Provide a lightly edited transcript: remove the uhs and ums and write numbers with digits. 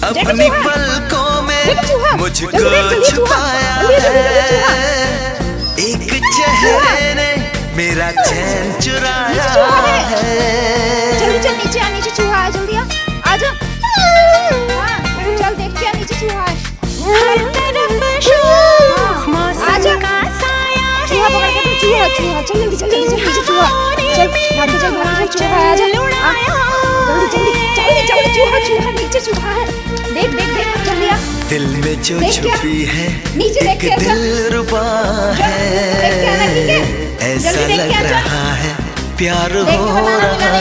अपनी पलकों में मुझको छुपाया है, एक चेहरे ने मेरा चैन चुराया है। जल्दी चल नीचे आ, नीचे चूहा है, जल्दी आ, आजा। चल देख के आ, नीचे चूहा है। आजा, चूहा पकड़ के दे, चूहा चूहा, चल जल्दी चल, नीचे चूहा, चल भाग के चल, भाग के चूहा है, आजा जल्दी जल्दी, चल चूहा चूहा, नीचे चूहा है, देख देख देख, जल्दी आ। दिल में जो छुपी है नीचे देख एक दिलरुबा है, ऐसा लग रहा है प्यार हो रहा